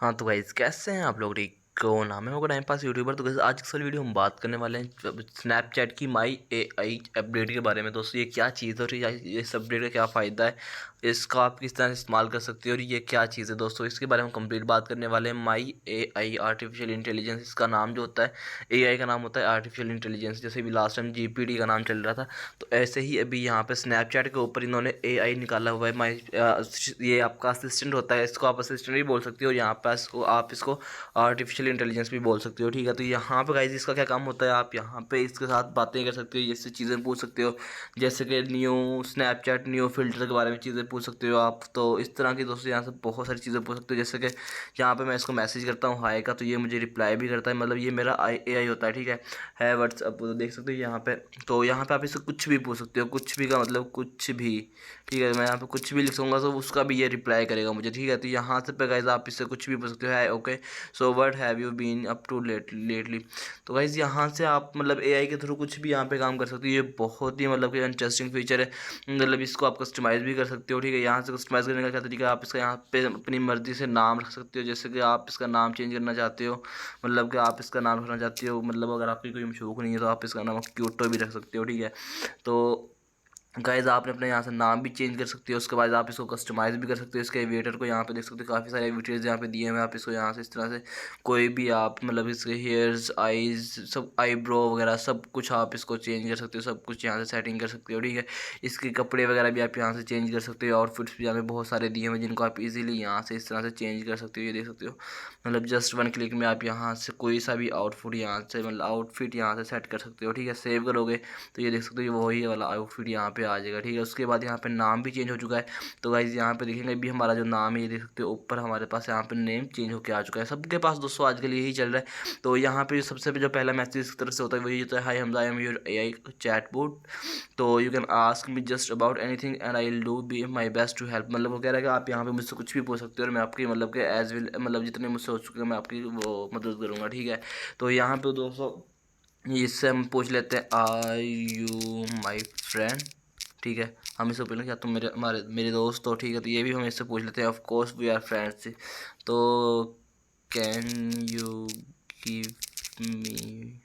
हाँ तो गाइस कैसे हैं आप लोग। ठीक को नाम है होगा टाइम पास यूट्यूबर। तो गाइस आज की वीडियो हम बात करने वाले हैं स्नैपचैट की माई एआई अपडेट के बारे में। दोस्तों ये क्या चीज़ है और ये इस अपडेट का क्या फ़ायदा है, इसका आप किस तरह से इस्तेमाल कर सकते हो और ये क्या चीज़ है दोस्तों, इसके बारे में कंप्लीट बात करने वाले हैं। माई एआई आर्टिफिशियल इंटेलिजेंस, इसका नाम जो होता है एआई का नाम होता है आर्टिफिशियल इंटेलिजेंस। जैसे भी लास्ट टाइम जीपीटी का नाम चल रहा था, तो ऐसे ही अभी यहाँ पे स्नैपचैट के ऊपर इन्होंने एआई निकाला हुआ है। माई ये आपका असिस्टेंट होता है, इसको आप असिस्टेंट भी बोल सकते हो, यहाँ पे आप इसको आर्टिफिशियल इंटेलिजेंस भी बोल सकते हो। ठीक है, तो यहाँ पे गाइस इसका क्या काम होता है, आप यहाँ पे इसके साथ बातें कर सकते हो, जैसे चीज़ें पूछ सकते हो, जैसे कि न्यू स्नैपचैट न्यू फिल्टर के बारे में चीज़ें पूछ सकते हो आप। तो इस तरह की दोस्तों यहाँ से बहुत सारी चीज़ें पूछ सकते हो। जैसे कि यहाँ पे मैं इसको मैसेज करता हूँ हाय का, तो ये मुझे रिप्लाई भी करता है, मतलब ये मेरा एआई होता है। ठीक है व्हाट्सअप, तो देख सकते हो यहाँ पे। तो यहाँ पे आप इससे कुछ भी पूछ सकते हो, कुछ भी का मतलब कुछ भी। ठीक है, मैं यहाँ पे कुछ भी लिखूंगा तो उसका भी ये रिप्लाई करेगा मुझे। ठीक है, तो यहाँ से पे गाइस आप इससे कुछ भी पूछ सकते हो, है okay so what have you been up to lately. तो गाइस यहाँ से आप मतलब एआई के थ्रू कुछ भी यहाँ पे काम कर सकते हो। ये बहुत ही मतलब कि इंटरेस्टिंग फीचर है, मतलब इसको आप कस्टमाइज़ भी कर सकते हो। ठीक है, यहाँ से कस्टमाइज़ करने का क्या तरीका है, आप इसका यहाँ पे अपनी मर्ज़ी से नाम रख सकते हो। जैसे कि आप इसका नाम चेंज करना चाहते हो, मतलब कि आप इसका नाम रखना चाहते हो, मतलब अगर आपकी कोई मशहूक नहीं है तो आप इसका नाम क्यूटो भी रख सकते हो। ठीक है, तो गाइज आपने अपने यहाँ से नाम भी चेंज कर सकते हो, उसके बाद आप इसको कस्टमाइज़ भी कर सकते हो। इसके वेटर को यहाँ पे देख सकते हो, काफ़ी सारे वेटर्स यहाँ पे दिए हुए हैं। आप इसको यहाँ से इस तरह से कोई भी आप मतलब इसके हेयर्स आईज सब आईब्रो वगैरह सब कुछ आप इसको चेंज कर सकते हो, सब कुछ यहाँ से सेटिंग कर सकते हो। ठीक है, इसके कपड़े वगैरह भी आप यहाँ से चेंज कर सकते हो, आउटफिट्स भी यहाँ पे बहुत सारे दिए हुए हैं जिनको आप इजीली यहाँ से इस तरह से चेंज कर सकते हो। ये देख सकते हो, मतलब जस्ट वन क्लिक में आप यहाँ से कोई सा भी आउटफिट यहाँ से मतलब आउटफिट यहाँ से सेट कर सकते हो। ठीक है, सेव करोगे तो ये देख सकते हो वही वाला आउटफिट यहाँ पे आ जाएगा। ठीक है, उसके बाद यहाँ पे नाम भी चेंज हो चुका है। तो गाइज यहाँ पे देखेंगे अभी हमारा जो नाम है, ये देख सकते हो ऊपर हमारे पास यहाँ पे नेम चेंज होकर आ चुका है। सबके पास दोस्तों आजकल यही चल रहा है। तो यहाँ पे सबसे जो पहला मैसेज इस तरह से होता है वही होता है, hi Hamza I am your AI chatbot, तो you can ask me just about anything and I will do be my best to help. मतलब वो कह रहा है कि आप यहाँ पे मुझसे कुछ भी पूछ सकते हो और मैं आपकी मतलब कि एज विल मतलब जितने मुझसे हो चुके हैं मैं आपकी वो मदद करूँगा। ठीक है, तो यहाँ पे दोस्तों इससे हम पूछ लेते हैं आर यू माई फ्रेंड। ठीक है, हम इससे पूछ लें क्या तुम मेरे दोस्त हो। ठीक है, तो ये भी हम इससे पूछ लेते हैं, of course we are friends. तो can you give me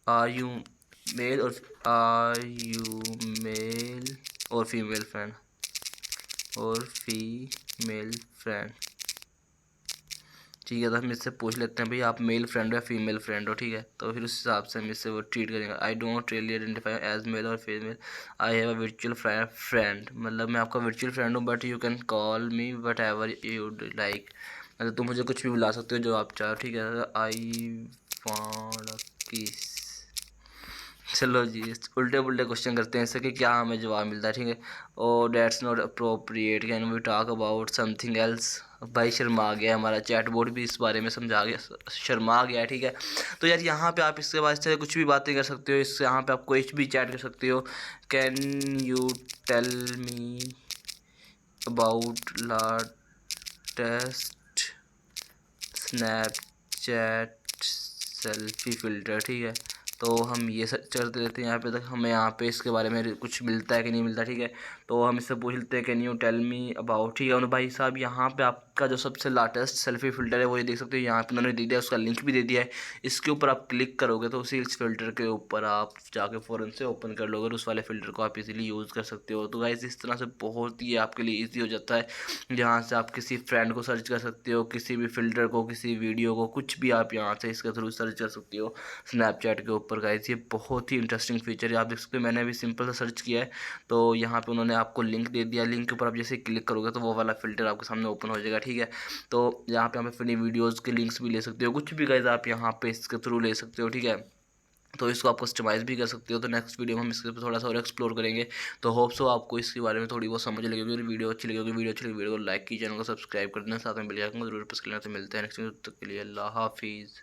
are you male or are you male or female friend or female friend. ठीक है, तो हम इससे पूछ लेते हैं भाई आप मेल फ्रेंड हो या फीमेल फ्रेंड हो। ठीक है, तो फिर उस हिसाब से हम इससे वो ट्रीट करेंगे। I don't really identify as male or female, I have a virtual friend, मतलब मैं आपका वर्चुअल फ्रेंड हूँ but you can call me whatever you like, मतलब तुम मुझे कुछ भी बुला सकते हो जो आप चाहो। ठीक है, आई वांट अ किस। चलो जी, उल्टे पुल्टे क्वेश्चन करते हैं इससे कि क्या हमें जवाब मिलता है। ठीक है, oh that's not appropriate, can we talk about something else. भाई शर्मा गया, हमारा चैट बोर्ड भी इस बारे में समझा गया, शर्मा गया। ठीक है, तो यार यहाँ पे आप इसके बाद से कुछ भी बातें कर सकते हो, इससे यहाँ पे आप कोई भी चैट कर सकते हो। Can you tell me about latest Snapchat selfie filter. ठीक है, तो हम ये सब चलते रहते हैं यहाँ पे तक हमें यहाँ पे इसके बारे में कुछ मिलता है कि नहीं मिलता। ठीक है, तो हम इससे पूछ लेते हैं can you tell me about. ठीक है, और भाई साहब यहाँ पे आपका जो सबसे लाटेस्ट सेल्फी फ़िल्टर है वो ये देख सकते हो, यहाँ पे उन्होंने दे दिया, उसका लिंक भी दे दिया है। इसके ऊपर आप क्लिक करोगे तो उसी इस फिल्टर के ऊपर आप जाके फ़ौरन से ओपन कर लोगे और उस वाले फ़िल्टर को आप इजीली यूज़ कर सकते हो। तो गाइस इस तरह से बहुत ही आपके लिए ईजी हो जाता है, जहाँ से आप किसी फ्रेंड को सर्च कर सकते हो, किसी भी फ़िल्टर को, किसी वीडियो को, कुछ भी आप यहाँ से इसके थ्रू सर्च कर सकते हो स्नैपचैट के ऊपर। गाइस ये बहुत ही इंटरेस्टिंग फीचर है, आप देख सकते हो मैंने अभी सिंपल सा सर्च किया है तो यहाँ पे उन्होंने आपको लिंक दे दिया, लिंक के ऊपर आप जैसे क्लिक करोगे तो वो वाला फ़िल्टर आपके सामने ओपन हो जाएगा। ठीक है, तो यहाँ पे आप अपनी वीडियोज़ के लिंक्स भी ले सकते हो, कुछ भी गाइस आप यहाँ पे इसके थ्रू ले सकते हो। ठीक है, तो इसको आप कस्टमाइज़ भी कर सकते हो। तो नेक्स्ट वीडियो में हम इसके ऊपर थोड़ा सा और एक्सप्लोर करेंगे। तो होप सो आपको इसके बारे में थोड़ी बहुत समझ लगेगी। अगर वीडियो अच्छी लगेगी, वीडियो को लाइक कीजिए, चैनल को सब्सक्राइब कर देना, साथ में बेल आइकन को जरूर प्रेस कर लेना। तो मिलते हैं नेक्स्ट वीडियो, तक के लिए अल्लाह हाफिज़।